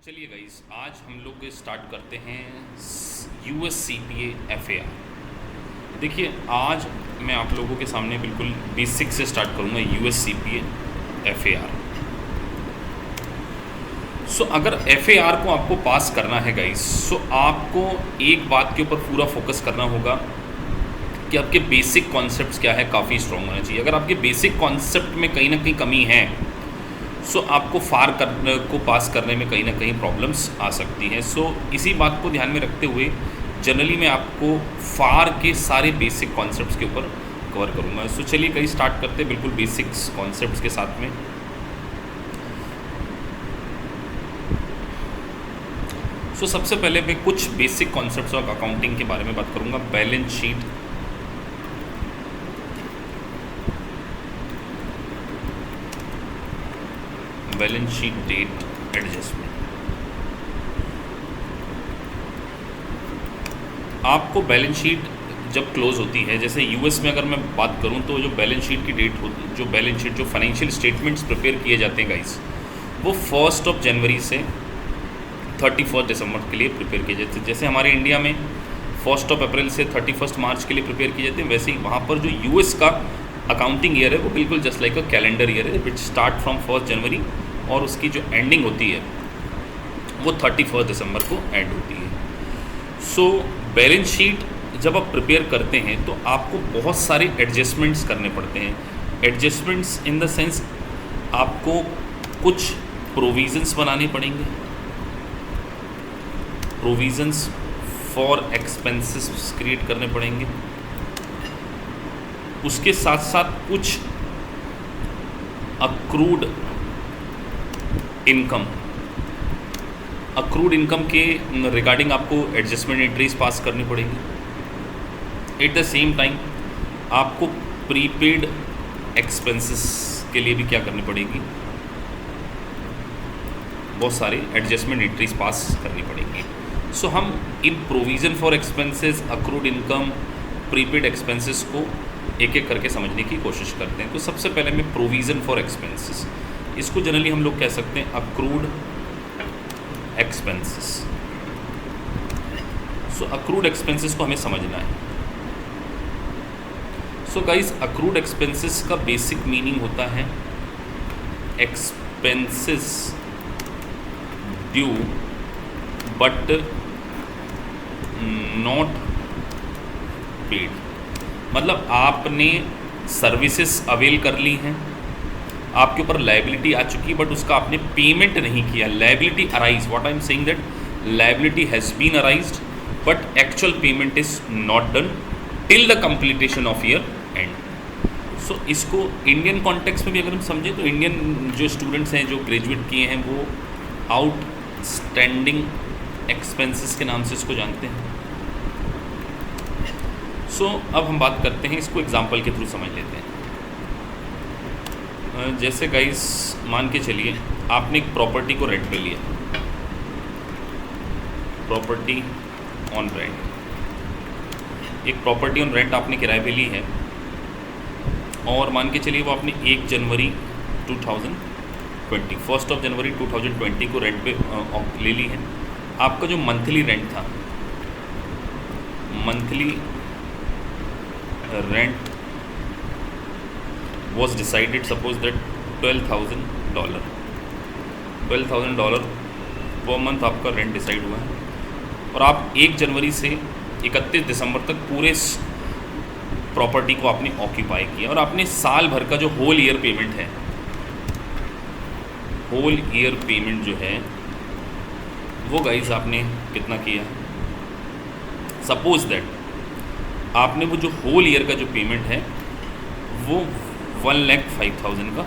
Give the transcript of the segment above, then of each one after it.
चलिए गाइस, आज हम लोग स्टार्ट करते हैं USCPA FAR। देखिए, आज मैं आप लोगों के सामने बिल्कुल बेसिक से स्टार्ट करूँगा USCPA FAR। सो अगर FAR को आपको पास करना है गाइस, सो आपको एक बात के ऊपर पूरा फोकस करना होगा कि आपके बेसिक कॉन्सेप्ट्स क्या है, काफ़ी स्ट्रॉन्ग होना चाहिए। अगर आपके बेसिक कॉन्सेप्ट में कहीं ना कहीं कमी है, सो आपको फार को पास करने में कहीं ना कहीं प्रॉब्लम्स आ सकती हैं। सो इसी बात को ध्यान में रखते हुए जनरली मैं आपको फार के सारे बेसिक कॉन्सेप्ट्स के ऊपर कवर करूँगा। सो चलिए कहीं स्टार्ट करते हैं बिल्कुल बेसिक्स कॉन्सेप्ट्स के साथ में। सो सबसे पहले मैं कुछ बेसिक कॉन्सेप्ट्स ऑफ अकाउंटिंग के बारे में बात करूँगा। Balance sheet, balance sheet date adjustment. आपको बैलेंस शीट जब क्लोज होती है, जैसे यूएस में अगर मैं बात करूं तो जो बैलेंस शीट की डेट होती, जो बैलेंस शीट जो फाइनेंशियल स्टेटमेंट्स प्रिपेयर किए जाते हैं गाइस, वो 1 जनवरी से 31 दिसंबर के लिए प्रिपेयर किए जाते हैं। जैसे हमारे इंडिया में 1 अप्रैल से 31 मार्च के लिए प्रिपेयर किए जाते हैं, वैसे ही वहाँ पर जो यूएस का अकाउंटिंग ईयर है वो बिल्कुल just like a calendar year है, विच स्टार्ट फ्रॉम 1 जनवरी और उसकी जो एंडिंग होती है वो 31 दिसंबर को एंड होती है। सो बैलेंस शीट जब आप प्रिपेयर करते हैं तो आपको बहुत सारे एडजस्टमेंट्स करने पड़ते हैं। एडजस्टमेंट्स इन द सेंस आपको कुछ प्रोविज़न्स बनाने पड़ेंगे, प्रोविज़न्स फॉर एक्सपेंसेस क्रिएट करने पड़ेंगे। उसके साथ साथ कुछ अक्रूड इनकम के रिगार्डिंग आपको एडजस्टमेंट एंट्रीज पास करनी पड़ेगी। एट द सेम टाइम आपको प्रीपेड एक्सपेंसेस के लिए भी क्या करनी पड़ेगी, बहुत सारे एडजस्टमेंट एंट्रीज पास करनी पड़ेंगी। सो हम इन provision for expenses, accrued income, prepaid expenses को एक एक करके समझने की कोशिश करते हैं। तो सबसे पहले मैं प्रोविज़न फॉर एक्सपेंसेस, इसको जनरली हम लोग कह सकते हैं अक्रूड एक्सपेंसेस। सो अक्रूड एक्सपेंसेस को हमें समझना है। सो गाइस, अक्रूड एक्सपेंसेस का बेसिक मीनिंग होता है expenses due but not paid. मतलब आपने सर्विसेज अवेल कर ली हैं, आपके ऊपर लायबिलिटी आ चुकी, बट उसका आपने पेमेंट नहीं किया। Liability arise, what I am saying that liability has been arised but actual payment is not done till the completion of year end. So इसको इंडियन कॉन्टेक्स्ट में भी अगर हम समझें तो इंडियन जो स्टूडेंट्स हैं जो ग्रेजुएट किए हैं वो आउटस्टैंडिंग एक्सपेंसेस के नाम से इसको जानते हैं। सो अब हम बात करते हैं, इसको एग्जाम्पल के थ्रू समझ लेते हैं। जैसे गाइस मान के चलिए आपने एक प्रॉपर्टी को रेंट पे लिया, प्रॉपर्टी ऑन रेंट, एक प्रॉपर्टी ऑन रेंट आपने किराए पे ली है और मान के चलिए वो आपने 1 जनवरी 2020, 1 जनवरी 2020 को रेंट पे ले ली है। आपका जो मंथली रेंट था, monthly rent was decided, suppose that $12,000 per month आपका रेंट डिसाइड हुआ है और आप 1 जनवरी से 31 दिसंबर तक पूरे प्रॉपर्टी को आपने ऑक्यूपाई किया और आपने साल भर का जो होल ईयर पेमेंट है, होल ईयर पेमेंट जो है वो गाइस आपने कितना किया। सपोज दैट आपने वो जो होल ईयर का जो पेमेंट है वो 1,05,000 का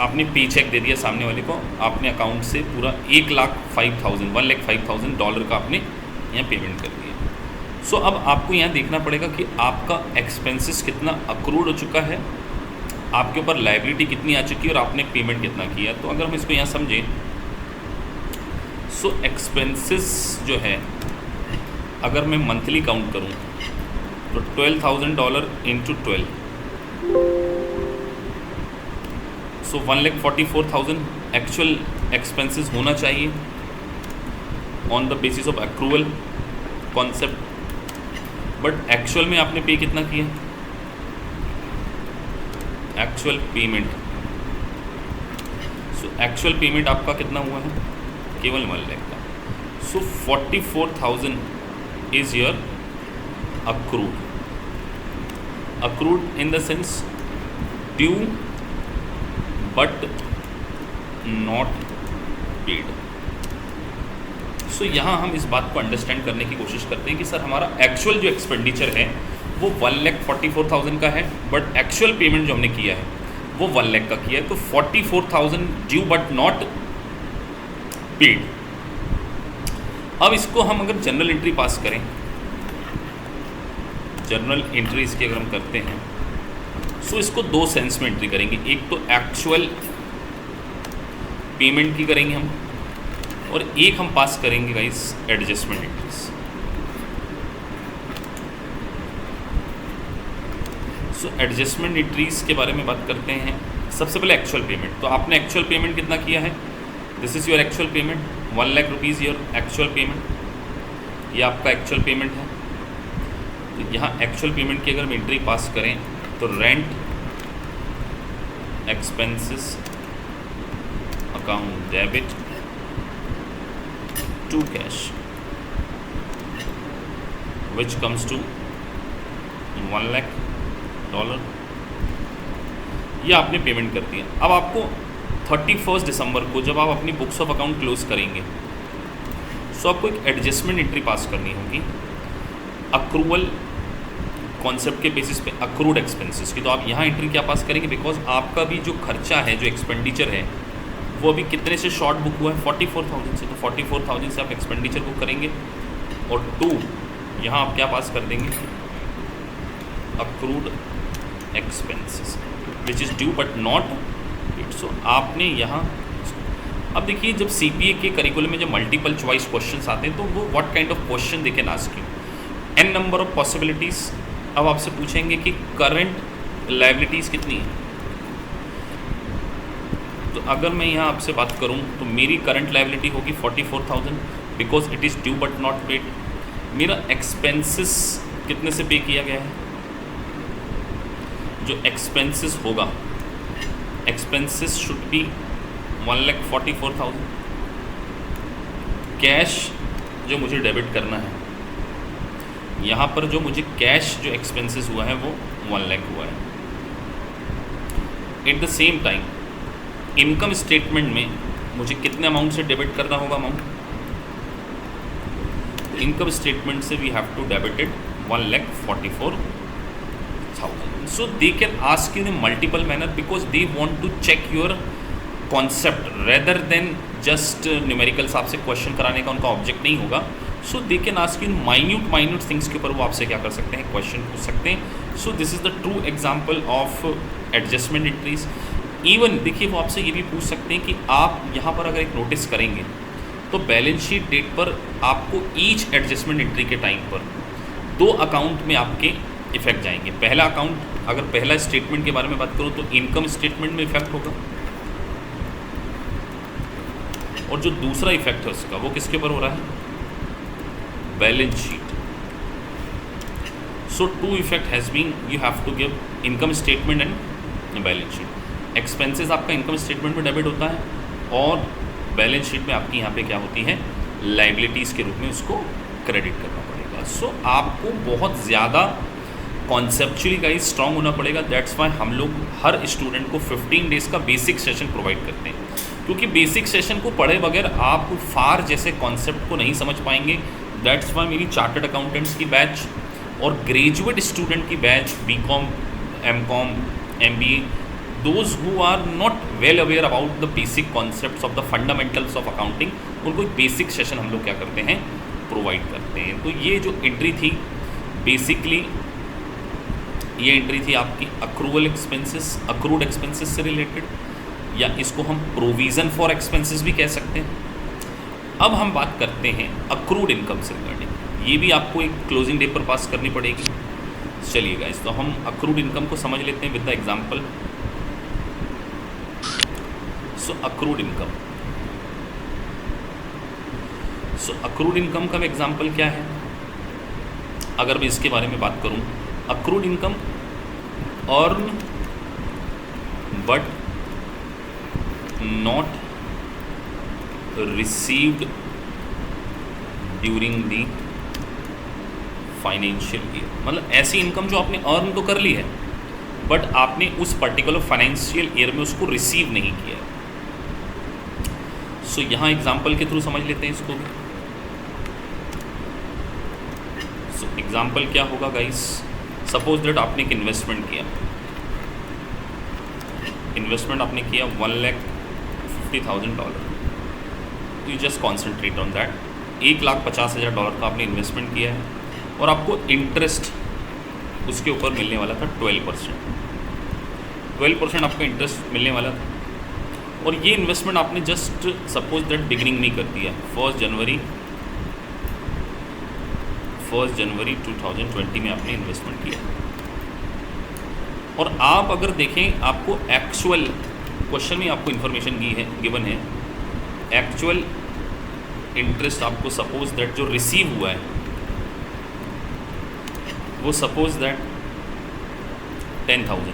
आपने पे चेक दे दिया सामने वाले को, आपने अकाउंट से पूरा $1,05,000 का आपने यहाँ पेमेंट कर दिया। सो अब आपको यहाँ देखना पड़ेगा कि आपका एक्सपेंसेस कितना अक्रूड हो चुका है, आपके ऊपर लायबिलिटी कितनी आ चुकी है और आपने पेमेंट कितना किया। तो अगर हम इसको यहाँ समझें, सो एक्सपेंसेस जो है अगर मैं मंथली काउंट करूँ तो $12,000 इंटू 12, सो 1,44,000 एक्चुअल एक्सपेंसेस होना चाहिए on the basis of accrual concept, but actual में आपने पे कितना किया? Actual payment, so actual payment आपका कितना हुआ है? केवल 1 लाख का। सो 44,000 is your accrued, accrued in the sense due but not paid. सो यहाँ हम इस बात को अंडरस्टैंड करने की कोशिश करते हैं कि सर हमारा एक्चुअल जो एक्सपेंडिचर है वो 1,44,000 का है, बट एक्चुअल पेमेंट जो हमने किया है वो 1 लाख का किया है, तो 44,000 ड्यू बट नॉट पेड। अब इसको हम अगर जनरल एंट्री पास करें, जर्नल एंट्रीज की अगर हम करते हैं, सो इसको 2 सेंस में एंट्री करेंगे। एक तो एक्चुअल पेमेंट की करेंगे हम, और एक हम पास करेंगे guys adjustment entries. So adjustment entries के बारे में बात करते हैं। सबसे पहले एक्चुअल पेमेंट, तो आपने एक्चुअल पेमेंट कितना किया है? This is your actual payment, 1 lakh rupees your actual payment, ये आपका एक्चुअल पेमेंट है। तो यहाँ एक्चुअल पेमेंट की अगर हम एंट्री पास करें तो rent expenses account debit to cash which comes to $1 lakh, ये आपने पेमेंट कर दिया। अब आपको 31 दिसंबर को जब आप अपनी बुक्स ऑफ अकाउंट क्लोज करेंगे, सो आपको एक एडजस्टमेंट एंट्री पास करनी होगी अक्रूवल कॉन्सेप्ट के बेसिस पे अक्रूड एक्सपेंसेस की। तो आप यहाँ एंट्री क्या पास करेंगे? बिकॉज आपका भी जो खर्चा है, जो एक्सपेंडिचर है, वो अभी कितने से शॉर्ट बुक हुआ है? 44,000 से। तो 44,000 से आप एक्सपेंडिचर बुक करेंगे, और 2 यहाँ आप क्या पास कर देंगे? Accrued expenses which is due but not paid. So आपने यहाँ, अब देखिए जब CPA के करिकुलम में जब मल्टीपल चॉइस क्वेश्चंस आते हैं तो वो what kind of question they can ask you, n number of possibilities. अब आपसे पूछेंगे कि करंट लायबिलिटीज़ कितनी है। तो अगर मैं यहाँ आपसे बात करूँ तो मेरी करंट लायबिलिटी होगी 44,000 because it is due but not paid. मेरा एक्सपेंसेस कितने से पे किया गया है? जो एक्सपेंसेस होगा, एक्सपेंसेस शुड बी 1,44,000। कैश जो मुझे डेबिट करना है, यहाँ पर जो मुझे कैश जो एक्सपेंसेस हुआ है वो 1 लाख हुआ है। At the same time income statement में मुझे कितने अमाउंट से डेबिट करना होगा अमाउंट? इनकम स्टेटमेंट से we have to debited 1,44,000। So they can ask you in multiple manner because they want to check your concept rather than just numericals. आपसे question कराने का उनका ऑब्जेक्ट नहीं होगा। So they can ask you minute things के ऊपर वो आपसे क्या कर सकते हैं? क्वेश्चन पूछ सकते हैं। So this is the true example of adjustment entries. Even देखिए वो आपसे ये भी पूछ सकते हैं कि आप यहाँ पर अगर एक नोटिस करेंगे तो बैलेंस शीट डेट पर आपको ईच एडजस्टमेंट एंट्री के टाइम पर 2 अकाउंट में आपके इफेक्ट जाएंगे। पहला अकाउंट, अगर पहला स्टेटमेंट के बारे में बात करूँ तो इनकम स्टेटमेंट में इफेक्ट होगा, और जो दूसरा इफेक्ट है उसका वो किसके ऊपर हो रहा है? Balance sheet. So 2 effect has been, you have to give income statement and balance sheet. Expenses आपका इनकम स्टेटमेंट में डेबिट होता है, और बैलेंस शीट में आपकी यहाँ पे क्या होती है? लाइबिलिटीज़ के रूप में उसको क्रेडिट करना पड़ेगा। सो आपको बहुत ज़्यादा कॉन्सेप्चुअली गाइस स्ट्रांग होना पड़ेगा। दैट्स वाई हम लोग हर स्टूडेंट को 15 डेज़ का बेसिक सेशन प्रोवाइड करते हैं, क्योंकि बेसिक सेशन को पढ़े बगैर आप फार जैसे कॉन्सेप्ट को नहीं समझ पाएंगे। दैट्स वाई मेरी चार्टर्ड अकाउंटेंट्स की बैच और ग्रेजुएट स्टूडेंट की batch, BCom, MCom, MBA, those who are not well aware about the basic concepts of the fundamentals of accounting, उनको एक बेसिक सेशन हम लोग क्या करते हैं? प्रोवाइड करते हैं। तो ये जो एंट्री थी बेसिकली ये एंट्री थी आपकी अक्रूवल एक्सपेंसेस, अक्रूड एक्सपेंसेस से रिलेटेड, या इसको हम प्रोविज़न फॉर एक्सपेंसेस भी कह सकते हैं। अब हम बात करते हैं अक्रूड इनकम से रिगार्डिंग। ये भी आपको एक क्लोजिंग डे पर पास करनी पड़ेगी। चलिए गाइस, तो हम अक्रूड इनकम को समझ लेते हैं with the example. So accrued income, so accrued income का एग्जाम्पल क्या है, अगर मैं इसके बारे में बात करूं, accrued income earn but not received during the financial year, मतलब ऐसी इनकम जो आपने अर्न तो कर ली है बट आपने उस पर्टिकुलर फाइनेंशियल ईयर में उसको रिसीव नहीं किया है। सो यहाँ एग्जाम्पल के थ्रू समझ लेते हैं इसको भी। सो एग्जाम्पल क्या होगा गाइस, सपोज दैट आपने एक इन्वेस्टमेंट किया, इन्वेस्टमेंट आपने किया $1,50,000, you just concentrate on that. $1,50,000 का आपने इन्वेस्टमेंट किया है और आपको इंटरेस्ट उसके ऊपर मिलने वाला था 12% आपको इंटरेस्ट मिलने वाला था, और ये इन्वेस्टमेंट आपने जस्ट सपोज दैट बिगिनिंग में कर दिया 1 जनवरी 2020 में आपने इन्वेस्टमेंट किया। और आप अगर देखें, आपको एक्चुअल क्वेश्चन में आपको इन्फॉर्मेशन गिवन है, एक्चुअल इंटरेस्ट आपको सपोज दैट जो रिसीव हुआ है वो सपोज दैट 10,000।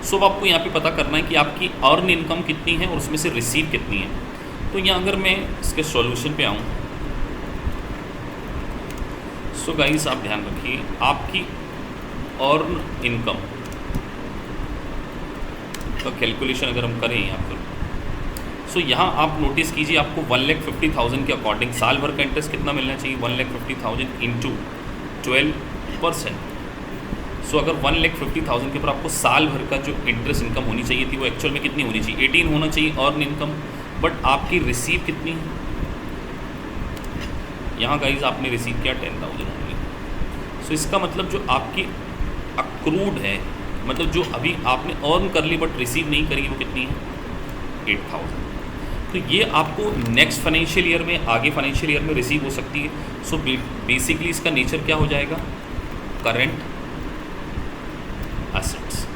सो अब आपको यहाँ पे पता करना है कि आपकी अर्न इनकम कितनी है और उसमें से रिसीव कितनी है। तो यहाँ अगर मैं इसके सॉल्यूशन पे आऊँ, सो गाइस आप ध्यान रखिए, आपकी अर्न इनकम का कैलकुलेशन अगर हम करें यहाँ पर, सो यहाँ आप नोटिस कीजिए, आपको 1,50,000 के अकॉर्डिंग साल भर का इंटरेस्ट कितना मिलना चाहिए, 1,50,000 इंटू 12%। सो अगर 1,50,000 के ऊपर आपको साल भर का जो इंटरेस्ट इनकम होनी चाहिए थी वो एक्चुअल में कितनी होनी चाहिए, 18 होना चाहिए अर्न इनकम, बट आपकी रिसीव कितनी है, यहाँ गाइज आपने रिसीव किया 10,000 ओनली। सो इसका मतलब जो आपकी अक्रूड है, मतलब जो अभी आपने अर्न कर ली बट रिसीव नहीं करी, वो कितनी है 8,000। तो ये आपको नेक्स्ट फाइनेंशियल ईयर में, आगे फाइनेंशियल ईयर में रिसीव हो सकती है। सो बेसिकली इसका नेचर क्या हो जाएगा, करंट एसेट्स,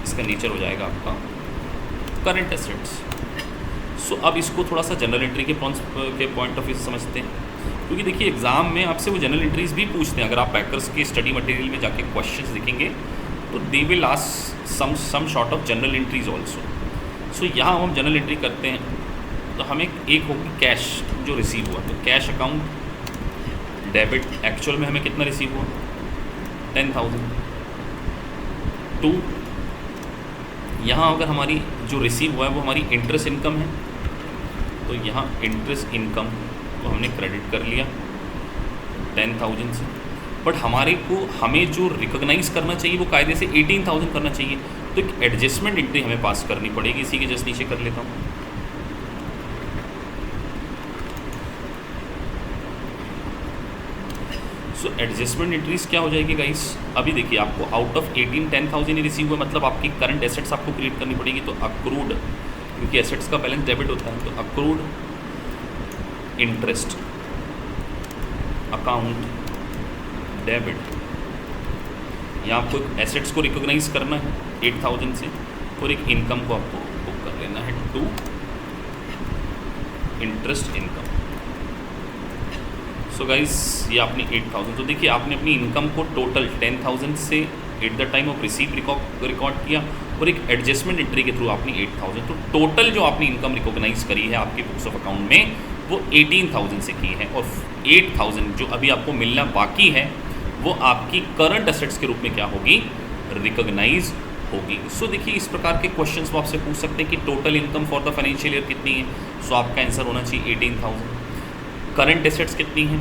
इसका नेचर हो जाएगा आपका करंट एसेट्स। सो अब इसको थोड़ा सा जनरल एंट्री के पॉइंट ऑफ व्यू से समझते हैं, क्योंकि देखिए एग्जाम में आपसे वो जनरल एंट्रीज भी पूछते हैं। अगर आप बैकर्स के स्टडी मटेरियल में जाके क्वेश्चंस देखेंगे तो they will ask some sort of journal entries also. So यहाँ हम जनरल एंट्री करते हैं तो हमें एक होगी कैश जो रिसीव हुआ, तो कैश अकाउंट डेबिट, एक्चुअल में हमें कितना रिसीव हुआ 10,000। टू, यहाँ अगर हमारी जो रिसीव हुआ है वो हमारी इंटरेस्ट इनकम है, तो यहाँ इंटरेस्ट इनकम को हमने क्रेडिट कर लिया 10,000 से, बट हमें जो रिकॉग्नाइज करना चाहिए वो कायदे से 18,000 करना चाहिए। तो एक एडजस्टमेंट एंट्री हमें पास करनी पड़ेगी, इसी के जस्ट नीचे कर लेता हूँ। सो एडजस्टमेंट एंट्रीज क्या हो जाएगी गाइस, अभी देखिए आपको आउट ऑफ 18 10,000 ही रिसीव हुआ, मतलब आपकी करंट एसेट्स आपको क्रिएट करनी पड़ेगी। तो अक्रूड, क्योंकि एसेट्स का बैलेंस डेबिट होता है, तो अक्रूड इंटरेस्ट अकाउंट डेबिट, यहाँ आपको एसेट्स को रिकॉग्नाइज करना है 8,000 से, और एक इनकम को आपको बुक कर लेना है 2 इंटरेस्ट इनकम। सो गाइस ये आपने 8,000, तो देखिए आपने अपनी इनकम को टोटल 10,000 से at the time of receive record किया, और एक एडजस्टमेंट एंट्री के थ्रू आपने 8,000, तो टोटल जो आपने इनकम रिकॉग्नाइज करी है आपके बुक्स ऑफ अकाउंट में वो 18,000 से की है, और 8,000 जो अभी आपको मिलना बाकी है वो आपकी करंट एसेट्स के रूप में क्या होगी, रिकॉग्नाइज होगी। सो देखिए इस प्रकार के क्वेश्चंस वो आपसे पूछ सकते हैं कि total income for the financial year कितनी है, सो आपका आंसर होना चाहिए 18,000। करंट एसेट्स कितनी है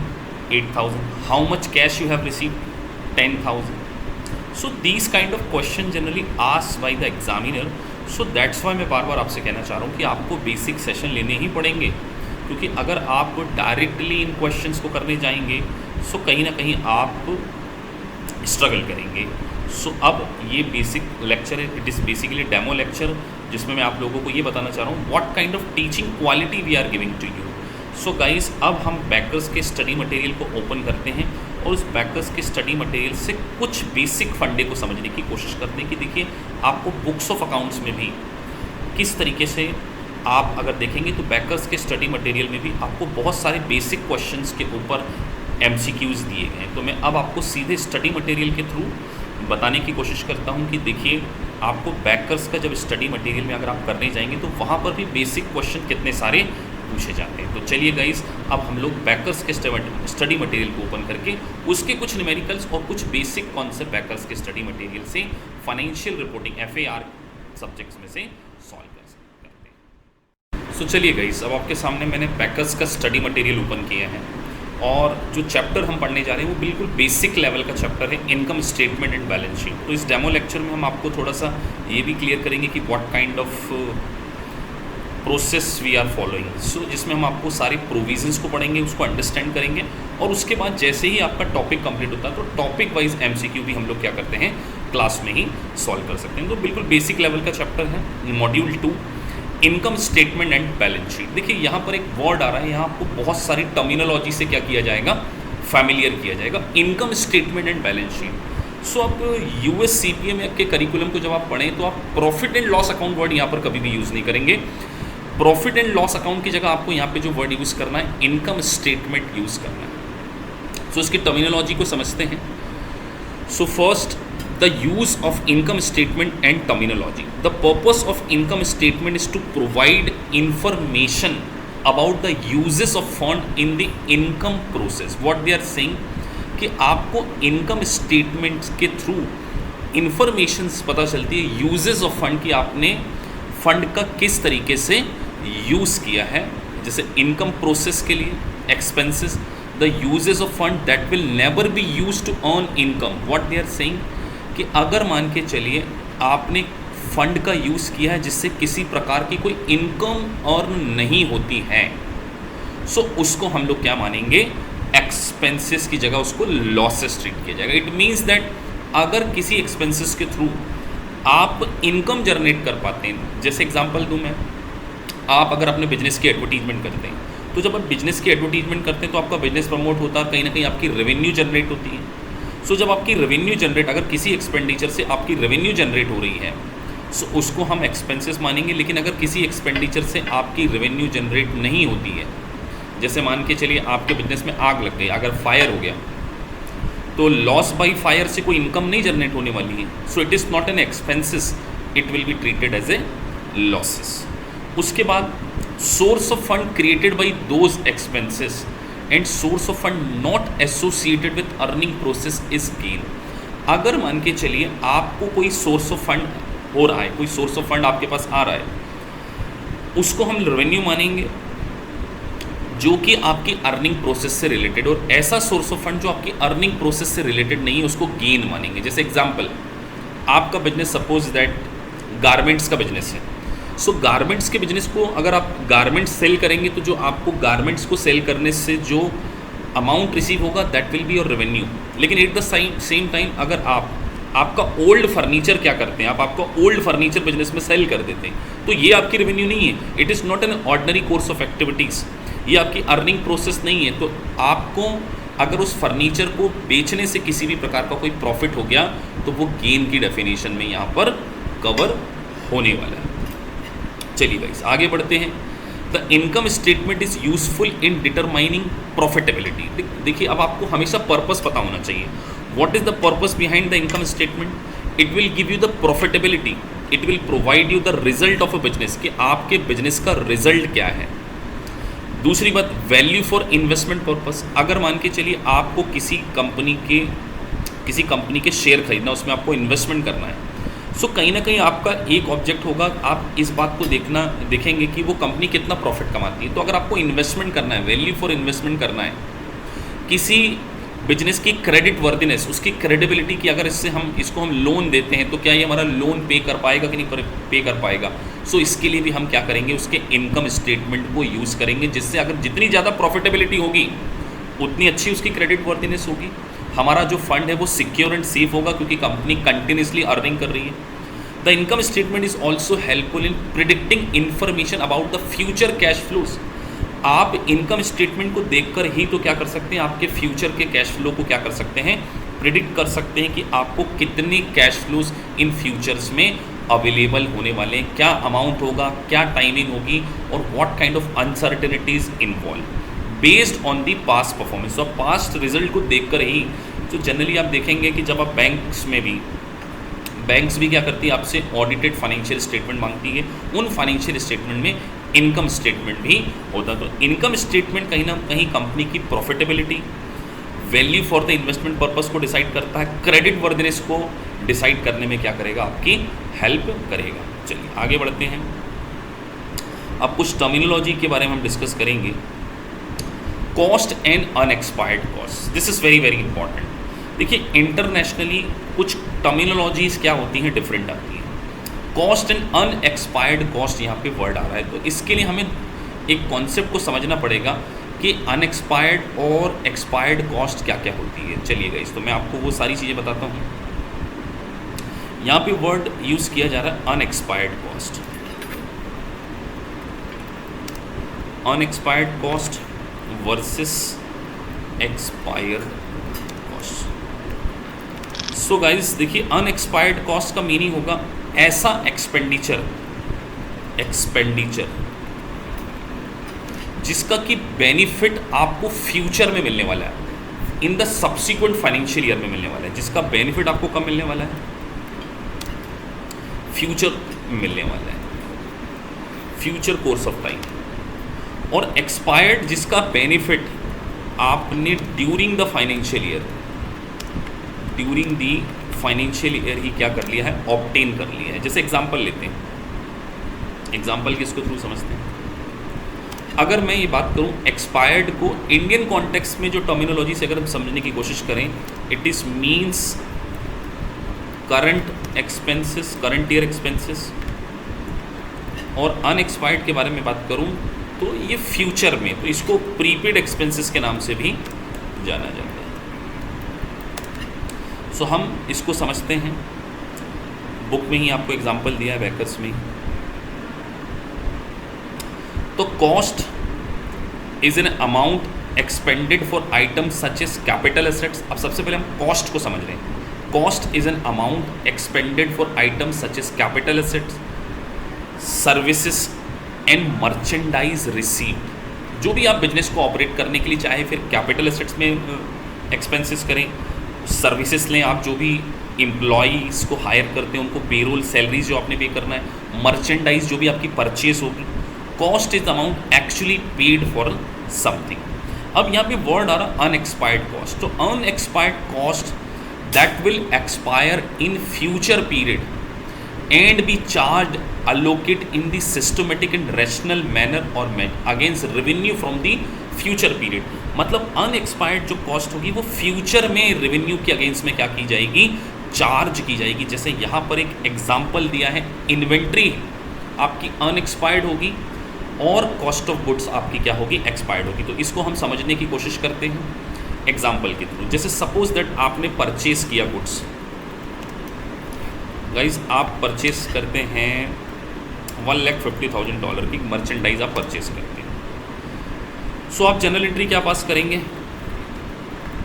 8,000, how much cash you have received 10,000। So these kind of question generally asked by the examiner. So that's why मैं बार बार आपसे कहना चाह रहा हूँ कि आपको बेसिक सेशन लेने ही पड़ेंगे, क्योंकि अगर आप डायरेक्टली इन क्वेश्चंस को करने जाएंगे सो कहीं ना कहीं आप स्ट्रगल करेंगे। सो अब ये बेसिक लेक्चर है, it is basically demo lecture, जिसमें मैं आप लोगों को ये बताना चाह रहा हूँ what kind of teaching quality we are giving to you. So guys अब हम बैकर्स के स्टडी मटेरियल को ओपन करते हैं और उस बैकर्स के स्टडी मटेरियल से कुछ बेसिक फंडे को समझने की कोशिश करते हैं कि देखिए आपको बुक्स ऑफ अकाउंट्स में भी किस तरीके से आप अगर देखेंगे तो बैकर्स के स्टडी मटेरियल में भी आपको बहुत सारे बेसिक क्वेश्चंस के ऊपर एमसीक्यूज दिए गए हैं। तो मैं अब आपको सीधे स्टडी मटेरियल के थ्रू बताने की कोशिश करता हूं कि देखिए आपको बैकर्स का जब स्टडी मटेरियल में अगर आप करने जाएंगे तो वहाँ पर भी बेसिक क्वेश्चन कितने सारे पूछे जाते हैं। तो चलिए गाइस, अब हम लोग बैकर्स के स्टडी मटेरियल को ओपन करके उसके कुछ न्यूमेरिकल्स और कुछ बेसिक कॉन्सेप्ट बैकर्स के स्टडी मटेरियल से फाइनेंशियल रिपोर्टिंग FAR सब्जेक्ट्स में से सॉल्व करते हैं। सो चलिए गाइस, अब आपके सामने मैंने बैकर्स का स्टडी मटेरियल ओपन किया है और जो चैप्टर हम पढ़ने जा रहे हैं वो बिल्कुल बेसिक लेवल का चैप्टर है, income statement and balance sheet. तो इस डेमो लेक्चर में हम आपको थोड़ा सा ये भी क्लियर करेंगे कि what kind of process we are following. So जिसमें हम आपको सारे प्रोविजंस को पढ़ेंगे, उसको अंडरस्टैंड करेंगे और उसके बाद जैसे ही आपका टॉपिक कंप्लीट होता है तो टॉपिक वाइज MCQ भी हम लोग क्या करते हैं, क्लास में ही सॉल्व कर सकते हैं। तो बिल्कुल बेसिक लेवल का चैप्टर है, module 2 income statement and balance sheet. देखिए यहाँ पर एक वर्ड आ रहा है, यहाँ आपको बहुत सारी टर्मिनोलॉजी से क्या किया जाएगा, फैमिलियर किया जाएगा, income statement and balance sheet. So आप US CPA के करिकुलम को जब आप पढ़ें तो आप profit and loss account word यहाँ पर कभी भी यूज़ नहीं करेंगे। प्रॉफिट एंड लॉस अकाउंट की जगह आपको यहाँ पे जो वर्ड यूज़ करना है, इनकम स्टेटमेंट यूज़ करना है। सो इसकी टर्मिनोलॉजी को समझते हैं। So first, the use of income statement and terminology. The purpose of income statement is to provide information about the uses of fund in the income process. What they are saying कि आपको income statements के through informations पता चलती है uses of fund की, आपने fund का किस तरीके से यूज़ किया है। जैसे इनकम प्रोसेस के लिए expenses, the uses of fund that will never be use to earn income. What they are saying कि अगर मान के चलिए आपने फंड का यूज़ किया है जिससे किसी प्रकार की कोई इनकम अर्न नहीं होती है, सो उसको हम लोग क्या मानेंगे, एक्सपेंसेस की जगह उसको लॉसेस ट्रीट किया जाएगा। इट मीन्स दैट अगर किसी एक्सपेंसेस के थ्रू आप इनकम जनरेट कर पाते हैं, जैसे एग्जांपल दूं मैं, आप अगर अपने बिजनेस की एडवर्टीजमेंट करते हैं तो जब आप बिजनेस की एडवर्टीजमेंट करते हैं तो आपका बिजनेस प्रमोट होता है, कहीं ना कहीं आपकी रेवेन्यू जनरेट होती है। सो जब आपकी रेवेन्यू जनरेट, अगर किसी एक्सपेंडिचर से आपकी रेवेन्यू जनरेट हो रही है सो उसको हम एक्सपेंसेस मानेंगे। लेकिन अगर किसी एक्सपेंडिचर से आपकी रेवेन्यू जनरेट नहीं होती है, जैसे मान के चलिए आपके बिजनेस में आग लग गई, अगर फायर हो गया तो लॉस बाय फायर से कोई इनकम नहीं जनरेट होने वाली है। So it is not an expenses, it will be treated as a losses. उसके बाद source of fund created by those expenses and source of fund not associated with earning process is gain. अगर मान के चलिए आपको कोई source of fund हो रहा है, कोई सोर्स ऑफ फंड आपके पास आ रहा है, उसको हम रेवेन्यू मानेंगे जो कि आपकी अर्निंग प्रोसेस से रिलेटेड, और ऐसा सोर्स ऑफ फंड जो आपकी अर्निंग प्रोसेस से रिलेटेड नहीं है उसको गेन मानेंगे। जैसे एग्जांपल, आपका बिजनेस सपोज दैट गारमेंट्स का बिजनेस है। सो गारमेंट्स के बिजनेस को अगर आप गारमेंट्स सेल करेंगे तो जो आपको गारमेंट्स को सेल करने से जो अमाउंट रिसीव होगा that will be your revenue. लेकिन एट द सेम टाइम अगर आपका ओल्ड फर्नीचर क्या करते हैं, आप आपका ओल्ड फर्नीचर बिजनेस में सेल कर देते हैं तो ये आपकी रेवेन्यू नहीं है, it is not an ordinary course of activities, ये आपकी अर्निंग प्रोसेस नहीं है। तो आपको अगर उस फर्नीचर को बेचने से किसी भी प्रकार का कोई प्रॉफिट हो गया तो वो गेन की डेफिनेशन में यहाँ पर कवर होने वाला है। चलिए गाइस आगे बढ़ते हैं। The income statement is useful in determining profitability. देखिए अब आपको हमेशा पर्पस पता होना चाहिए। What is the purpose behind the income statement? It will give you the profitability, it will provide you the result of a business, कि आपके business का रिजल्ट क्या है। दूसरी बात, वैल्यू फॉर इन्वेस्टमेंट पर्पस। अगर मान के चलिए आपको किसी कंपनी के शेयर खरीदना, उसमें आपको इन्वेस्टमेंट करना है, सो कहीं ना कहीं आपका एक ऑब्जेक्ट होगा, आप इस बात को देखेंगे कि वो कंपनी कितना प्रॉफिट कमाती है। तो अगर आपको इन्वेस्टमेंट करना है, वैल्यू फॉर इन्वेस्टमेंट करना है, किसी बिजनेस की क्रेडिट वर्दिनेस, उसकी क्रेडिबिलिटी की, अगर इसको हम लोन देते हैं तो क्या ये हमारा लोन पे कर पाएगा कि नहीं पे कर पाएगा। सो इसके लिए भी हम क्या करेंगे, उसके इनकम स्टेटमेंट को यूज़ करेंगे, जिससे अगर जितनी ज़्यादा प्रॉफिटेबिलिटी होगी उतनी अच्छी उसकी क्रेडिट वर्दिनेस होगी, हमारा जो फंड है वो सिक्योर एंड सेफ होगा क्योंकि कंपनी कंटिन्यूसली अर्निंग कर रही है। The income statement is also helpful in predicting information about the future cash flows. आप इनकम स्टेटमेंट को देखकर ही तो क्या कर सकते हैं, आपके फ्यूचर के कैश फ्लो को क्या कर सकते हैं, प्रिडिक्ट कर सकते हैं कि आपको कितने कैश फ्लोज इन फ्यूचर्स में अवेलेबल होने वाले हैं, क्या अमाउंट होगा, क्या टाइमिंग होगी, और what kind of uncertainties involve based on the past performance. तो पास्ट रिजल्ट को देखकर ही, तो जनरली आप देखेंगे कि जब आप बैंक्स भी क्या करती है, आपसे ऑडिटेड फाइनेंशियल स्टेटमेंट मांगती है। उन फाइनेंशियल स्टेटमेंट में इनकम स्टेटमेंट भी होता। तो इनकम स्टेटमेंट कहीं ना कहीं कंपनी की profitability, value for the investment purpose को डिसाइड करता है, क्रेडिट वर्दिनेस को डिसाइड करने में क्या करेगा, आपकी हेल्प करेगा। चलिए आगे बढ़ते हैं। अब कुछ टर्मिनोलॉजी के बारे में हम डिस्कस करेंगे। Cost and unexpired cost, this is very very important. देखिए इंटरनेशनली कुछ टर्मिनोलॉजीज़ क्या होती हैं, डिफरेंट आती हैं। कॉस्ट एंड अनएक्सपायर्ड कॉस्ट यहाँ पे वर्ड आ रहा है, तो इसके लिए हमें एक कॉन्सेप्ट को समझना पड़ेगा कि अनएक्सपायर्ड और एक्सपायर्ड कॉस्ट क्या क्या होती है। चलिए गाइस, तो मैं आपको वो सारी चीज़ें बताता हूँ। यहाँ पे वर्ड यूज़ किया जा रहा है unexpired cost. Unexpired cost versus expired cost. So guys देखिए, अनएक्सपायर्ड कॉस्ट का मीनिंग होगा ऐसा एक्सपेंडिचर जिसका कि बेनिफिट आपको फ्यूचर में मिलने वाला है, in the subsequent financial year में मिलने वाला है। जिसका बेनिफिट आपको कब मिलने वाला है, फ्यूचर मिलने वाला है, फ्यूचर कोर्स ऑफ टाइम। और एक्सपायर्ड जिसका बेनिफिट आपने ड्यूरिंग द फाइनेंशियल ईयर ही क्या कर लिया है, ऑब्टेन कर लिया है। जैसे एग्जांपल लेते हैं, एग्जांपल किसको थ्रू समझते हैं। अगर मैं ये बात करूं एक्सपायर्ड को इंडियन कॉन्टेक्स्ट में, जो टर्मिनोलॉजी से अगर हम समझने की कोशिश करें, it is means current expenses, current year expenses. और अनएक्सपायर्ड के बारे में बात करूं तो ये फ्यूचर में, तो इसको प्रीपेड एक्सपेंसेस के नाम से भी जाना जाता है। सो हम इसको समझते हैं, बुक में ही आपको एग्जांपल दिया है, बैकर्स में। तो cost is an amount expended for items such as capital assets. अब सबसे पहले हम कॉस्ट को समझ रहे हैं। Cost is an amount expended for items such as capital assets, services and merchandise received. जो भी आप बिजनेस को ऑपरेट करने के लिए चाहे फिर कैपिटल एसेट्स में एक्सपेंसेस करें, सर्विसेज लें, आप जो भी एम्प्लॉयज़ को हायर करते हैं उनको पेरोल, सैलरीज जो आपने पे करना है, मर्चेंडाइज जो भी आपकी परचेज होगी। Cost is amount actually paid for something. अब यहाँ पे वर्ड आ रहा अनएक्सपायर्ड कॉस्ट। तो unexpired cost that will expire in future period and B charge allocate in the systematic and rational manner or against revenue from the future period। मतलब unexpired जो cost होगी वो future में revenue के against में क्या की जाएगी, चार्ज की जाएगी। जैसे यहाँ पर एक एग्जांपल दिया है, इन्वेंट्री आपकी अनएक्सपायर्ड होगी और कॉस्ट ऑफ गुड्स आपकी क्या होगी, एक्सपायर्ड होगी। तो इसको हम समझने की कोशिश करते हैं एग्जाम्पल के थ्रू। जैसे सपोज दैट आपने परचेज किया गुड्स, गाइज आप परचेज करते हैं $1,50,000 की मर्चेंडाइज आप परचेज करते हैं। सो आप जनरल एंट्री क्या पास करेंगे,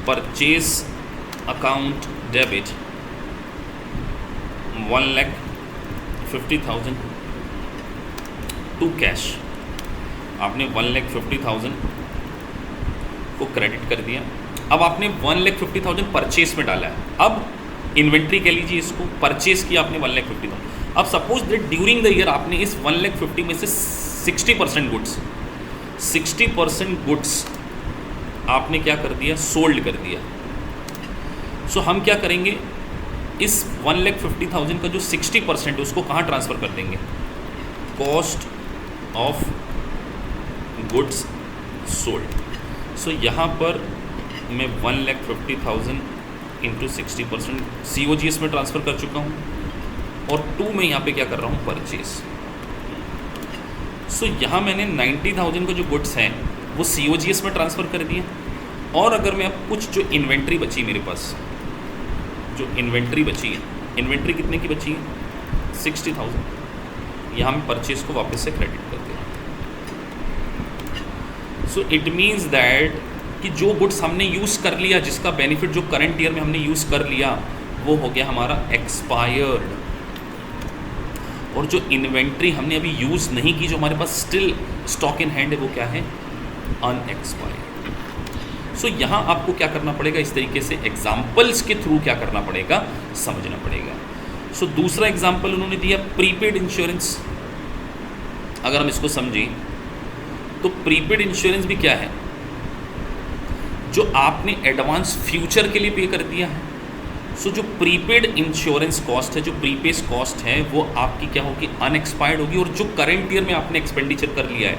purchase account debit 1,50,000 to cash. आपने 1,50,000 को क्रेडिट कर दिया। अब आपने 1,50,000 परचेज में डाला है। अब इन्वेंट्री कह लीजिए इसको, परचेज किया आपने 1,50,000। अब suppose that during the year आपने इस 1,50,000 में से 60% गुड्स आपने क्या कर दिया, सोल्ड कर दिया। सो हम क्या करेंगे, इस 1,50,000 का जो 60% है उसको कहाँ ट्रांसफ़र कर देंगे, कॉस्ट ऑफ गुड्स सोल्ड। सो यहाँ पर मैं 1,50,000 इंटू 60% COGS में ट्रांसफ़र कर चुका हूँ और 2 में यहाँ पे क्या कर रहा हूँ, परचेज। सो यहाँ मैंने 90,000 का जो गुड्स हैं वो COGS में ट्रांसफ़र कर दिए। और अगर मैं अब कुछ जो इन्वेंट्री बची मेरे पास, जो इन्वेंट्री बची है, इन्वेंट्री कितने की बची है, 60,000, यहाँ मैं परचेज को वापस से क्रेडिट कर दिया। सो इट मीन्स दैट कि जो गुड्स हमने यूज़ कर लिया, जिसका बेनिफिट जो करंट ईयर में हमने यूज़ कर लिया, वो हो गया हमारा एक्सपायर्ड। और जो इन्वेंट्री हमने अभी यूज़ नहीं की, जो हमारे पास स्टिल स्टॉक इन हैंड है, वो क्या है? अनएक्सपायर्ड। सो यहाँ आपको क्या करना पड़ेगा, इस तरीके से एग्जाम्पल्स के थ्रू क्या करना पड़ेगा, समझना पड़ेगा। सो दूसरा एग्जाम्पल उन्होंने दिया प्रीपेड इंश्योरेंस। अगर हम इसको समझें तो प्रीपेड इंश्योरेंस भी क्या है? जो आपने एडवांस फ्यूचर के लिए पे कर दिया है। सो जो प्रीपेड इंश्योरेंस कॉस्ट है, जो प्रीपेड कॉस्ट है, वो आपकी क्या होगी? अनएक्सपायर्ड होगी। और जो करंट ईयर में आपने एक्सपेंडिचर कर लिया है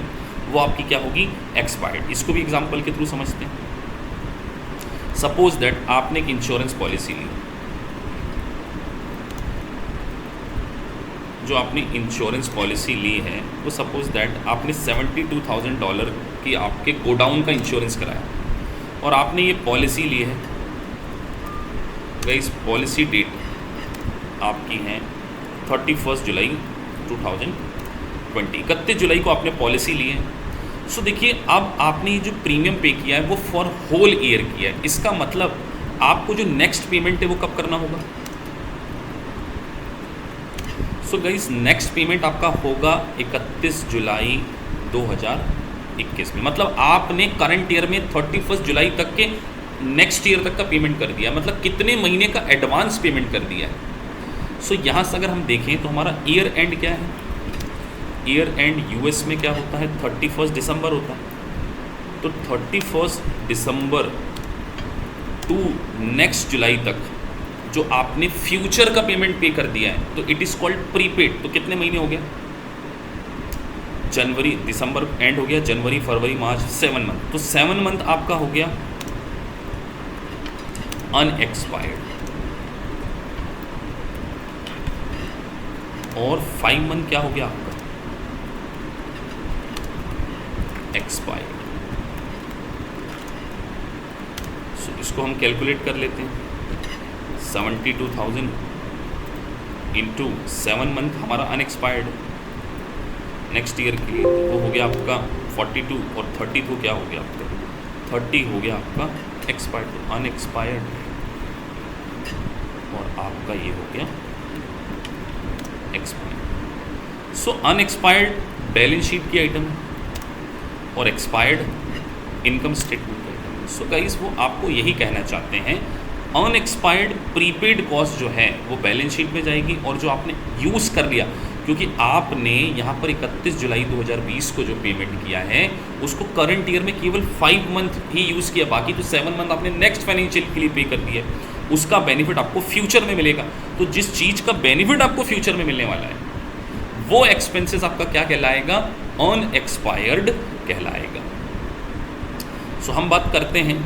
वो आपकी क्या होगी? एक्सपायर्ड। इसको भी एग्जांपल के थ्रू समझते हैं। सपोज दैट आपने एक इंश्योरेंस पॉलिसी ली, जो आपने इंश्योरेंस पॉलिसी ली है वो सपोज दैट आपने $72,000 की आपके गोडाउन का इंश्योरेंस कराया और आपने ये पॉलिसी ली है। गाइस पॉलिसी डेट आपकी है 31 जुलाई 2020, 31 जुलाई को आपने पॉलिसी ली है। सो देखिए, अब आपने जो प्रीमियम पे किया है वो फॉर होल ईयर किया है। इसका मतलब आपको जो नेक्स्ट पेमेंट है वो कब करना होगा? सो गाइस नेक्स्ट पेमेंट आपका होगा 31 जुलाई 2021 में। मतलब आपने करंट ईयर में 31 जुलाई तक के नेक्स्ट ईयर तक का पेमेंट कर दिया, मतलब कितने महीने का एडवांस पेमेंट कर दिया है। सो यहाँ से अगर हम देखें तो हमारा ईयर एंड क्या है? ईयर एंड यूएस में क्या होता है? 31 दिसंबर होता है। तो 31 दिसंबर टू नेक्स्ट जुलाई तक जो आपने फ्यूचर का पेमेंट पे कर दिया है तो इट इज़ कॉल्ड प्रीपेड। तो कितने महीने हो गया? जनवरी, दिसंबर एंड हो गया, जनवरी, फरवरी, मार्च, 7 मंथ। तो 7 मंथ आपका हो गया अनएक्सपायर्ड और 5 मंथ क्या हो गया आपका? एक्सपायर्ड। सो इसको हम कैलकुलेट कर लेते हैं। 72,000 इंटू 7 मंथ हमारा अनएक्सपायर्ड नेक्स्ट ईयर के लिए, तो वो हो गया आपका 42 और 32 क्या हो गया आपका? 30 हो गया आपका एक्सपायर्ड, अनएक्सपायर्ड, और आपका ये हो गया एक्सपायर्ड। सो अनएक्सपायर्ड बैलेंस शीट की आइटम है और एक्सपायर्ड इनकम स्टेटमेंट की आइटम है। सो गाइस वो आपको यही कहना चाहते हैं, अनएक्सपायर्ड प्रीपेड कॉस्ट जो है वो बैलेंस शीट में जाएगी, और जो आपने यूज़ कर लिया, क्योंकि आपने यहाँ पर 31 जुलाई 2020 को जो पेमेंट किया है उसको करंट ईयर में केवल 5 मंथ ही यूज़ किया, बाकी तो 7 मंथ आपने नेक्स्ट फाइनेंशियल के लिए पे कर दिया है। उसका बेनिफिट आपको फ्यूचर में मिलेगा। तो जिस चीज़ का बेनिफिट आपको फ्यूचर में मिलने वाला है वो एक्सपेंसेस आपका क्या कहलाएगा? अनएक्सपायर्ड कहलाएगा। सो हम बात करते हैं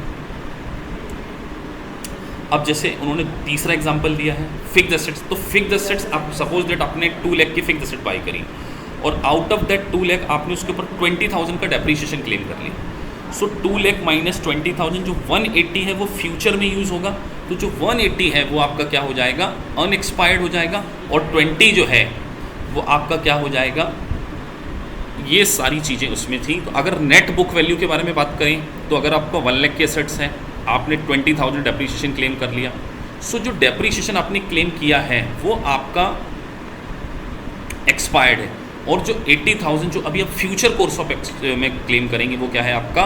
अब, जैसे उन्होंने तीसरा एग्जांपल दिया है फिक्स्ड एसेट्स। तो फिक्स्ड एसेट्स आप सपोज दैट आपने 2 लाख की फिक्स्ड एसेट बाई करी और आउट ऑफ दैट 2 लाख आपने उसके ऊपर 20,000 का डेप्रीशिएशन क्लेम कर लिया। सो 2 लाख माइनस 20,000, जो 180 है वो फ्यूचर में यूज़ होगा। तो जो 180 है वो आपका क्या हो जाएगा? अनएक्सपायर्ड हो जाएगा, और 20 जो है वो आपका क्या हो जाएगा? ये सारी चीज़ें उसमें थी। तो अगर नेट बुक वैल्यू के बारे में बात करें तो अगर आपको 1 लाख के एसेट्स हैं, आपने 20,000 डेप्रीशिएशन क्लेम कर लिया। सो जो डेप्रीशिएशन आपने क्लेम किया है वो आपका एक्सपायर्ड है, और जो 80,000 जो अभी आप फ्यूचर कोर्स ऑफ में क्लेम करेंगे वो क्या है? आपका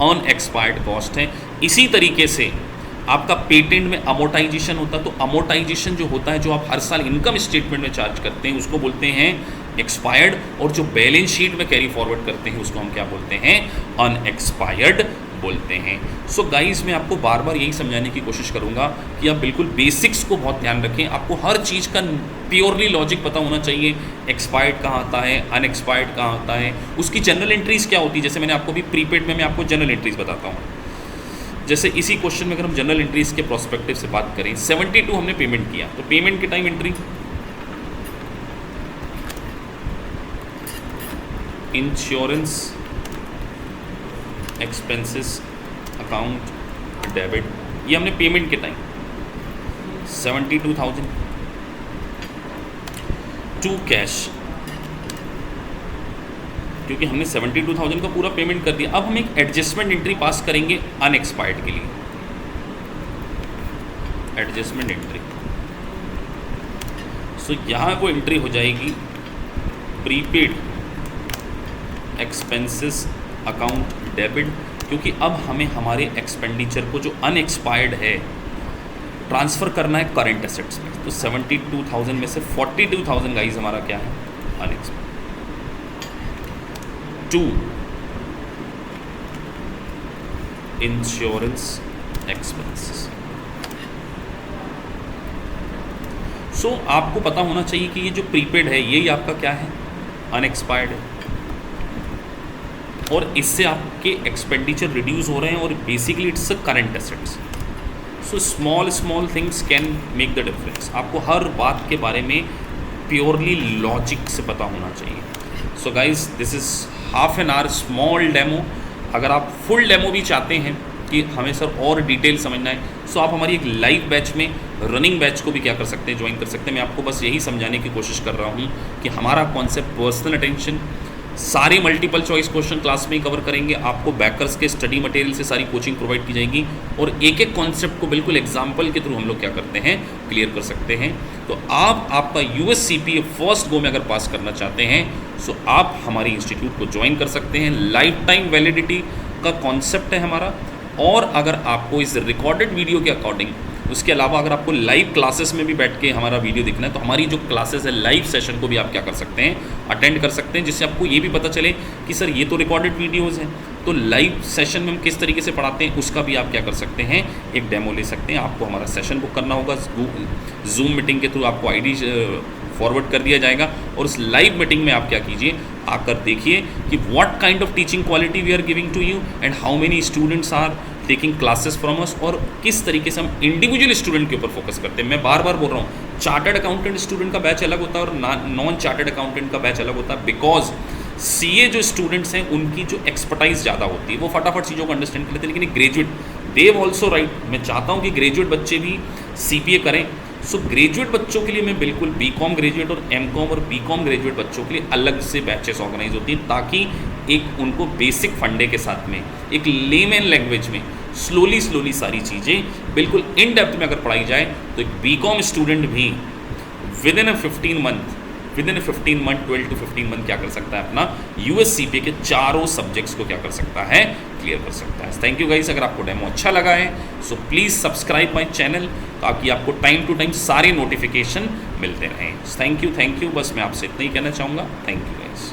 अनएक्सपायर्ड कॉस्ट है। इसी तरीके से आपका पेटेंट में अमोर्टाइजेशन होता है। तो अमोर्टाइजेशन जो होता है, जो आप हर साल इनकम स्टेटमेंट में चार्ज करते हैं, उसको बोलते हैं एक्सपायर्ड, और जो बैलेंस शीट में कैरी फॉरवर्ड करते हैं उसको हम क्या बोलते हैं? अनएक्सपायर्ड बोलते हैं। सो गाइस मैं आपको बार बार यही समझाने की कोशिश करूंगा कि आप बिल्कुल बेसिक्स को बहुत ध्यान रखें। आपको हर चीज़ का प्योरली लॉजिक पता होना चाहिए। एक्सपायर्ड कहाँ आता है, अनएक्सपायर्ड कहाँ आता है, उसकी जनरल एंट्रीज क्या होती है। जैसे मैंने आपको भी प्रीपेड में मैं आपको जनरल एंट्रीज बताता हूँ। जैसे इसी क्वेश्चन में अगर हम जनरल एंट्रीज के प्रोस्पेक्टिव से बात करें, 72 हमने पेमेंट किया, तो पेमेंट के time entry insurance expenses account debit, ये हमने पेमेंट के टाइम 72,000 टू कैश, क्योंकि हमने 72,000 का पूरा पेमेंट कर दिया। अब हम एक एडजस्टमेंट एंट्री पास करेंगे अनएक्सपायर्ड के लिए। एडजस्टमेंट एंट्री, सो यहाँ वो एंट्री हो जाएगी प्रीपेड एक्सपेंसेस अकाउंट डेबिट, क्योंकि अब हमें हमारे एक्सपेंडिचर को जो अनएक्सपायर्ड है ट्रांसफ़र करना है करंट एसेट्स में। तो 72,000 में से 42,000 गाइज हमारा क्या है, अनएक्सपायर्ड। 2 insurance expenses. सो आपको पता होना चाहिए कि ये जो प्रीपेड है यही आपका क्या है, अनएक्सपायर्ड है, और इससे आपके एक्सपेंडिचर रिड्यूस हो रहे हैं और basically it's a current assets. So small things can make the difference. आपको हर बात के बारे में प्योरली लॉजिक से पता होना चाहिए। So guys this is half an hour small demo. अगर आप फुल डेमो भी चाहते हैं कि हमें सर और डिटेल समझना है, सो आप हमारी एक लाइव बैच में, रनिंग बैच को भी क्या कर सकते हैं, ज्वाइन कर सकते हैं। मैं आपको बस यही समझाने की कोशिश कर रहा हूँ कि हमारा कॉन्सेप्ट पर्सनल अटेंशन, सारे मल्टीपल चॉइस क्वेश्चन क्लास में ही कवर करेंगे। आपको बैकर्स के स्टडी मटेरियल से सारी कोचिंग प्रोवाइड की जाएगी और एक एक कॉन्सेप्ट को बिल्कुल एग्जाम्पल के थ्रू हम लोग क्या करते हैं, क्लियर कर सकते हैं। तो आप आपका USCPA फर्स्ट गो में अगर पास करना चाहते हैं, सो आप हमारी इंस्टीट्यूट को ज्वाइन कर सकते हैं। लाइफ टाइम वैलिडिटी का कॉन्सेप्ट है हमारा। और अगर आपको इस रिकॉर्डेड वीडियो के अकॉर्डिंग, उसके अलावा अगर आपको लाइव क्लासेस में भी बैठ के हमारा वीडियो देखना है, तो हमारी जो क्लासेस है लाइव सेशन को भी आप क्या कर सकते हैं, अटेंड कर सकते हैं, जिससे आपको ये भी पता चले कि सर ये तो रिकॉर्डेड वीडियोस हैं, तो लाइव सेशन में हम किस तरीके से पढ़ाते हैं उसका भी आप क्या कर सकते हैं, एक डेमो ले सकते हैं। आपको हमारा सेशन बुक करना होगा, जूम मीटिंग के थ्रू आपको ID फॉरवर्ड कर दिया जाएगा और उस लाइव मीटिंग में आप क्या कीजिए, आकर देखिए कि what kind of teaching quality we are giving to you and how many students are taking classes from us, और किस तरीके से हम इंडिविजुअल स्टूडेंट के ऊपर फोकस करते हैं। मैं बार बार बोल रहा हूँ, चार्टर्ड अकाउंटेंट स्टूडेंट का बैच अलग होता है और नॉन चार्टर्ड अकाउंटेंट का बैच अलग होता है, बिकॉज CA जो स्टूडेंट्स हैं उनकी जो एक्सपर्टाइज ज़्यादा होती है, वो फटाफट चीज़ों को अंडरस्टैंड कर लेते हैं। लेकिन ग्रेजुएट देव ऑल्सो राइट, मैं चाहता हूँ कि ग्रेजुएट बच्चे भी CPA करें। सो ग्रेजुएट बच्चों के लिए मैं बिल्कुल BCom ग्रेजुएट और MCom और BCom ग्रेजुएट बच्चों के लिए अलग से बैचेस ऑर्गेनाइज होती हैं, ताकि एक उनको बेसिक फंडे के साथ में एक लेमैन लैंग्वेज में स्लोली सारी चीज़ें बिल्कुल इन डेप्थ में अगर पढ़ाई जाए, तो एक BCom स्टूडेंट भी with in a 15 month 12 to 15 month क्या कर सकता है, अपना USCPA के चारों सब्जेक्ट्स को क्या कर सकता है, क्लियर कर सकता है। Thank you guys. अगर आपको डेमो अच्छा लगा है, so please subscribe my channel, ताकि आपको टाइम टू टाइम सारे नोटिफिकेशन मिलते रहें। Thank you. बस मैं आपसे इतना ही कहना चाहूँगा। Thank you guys.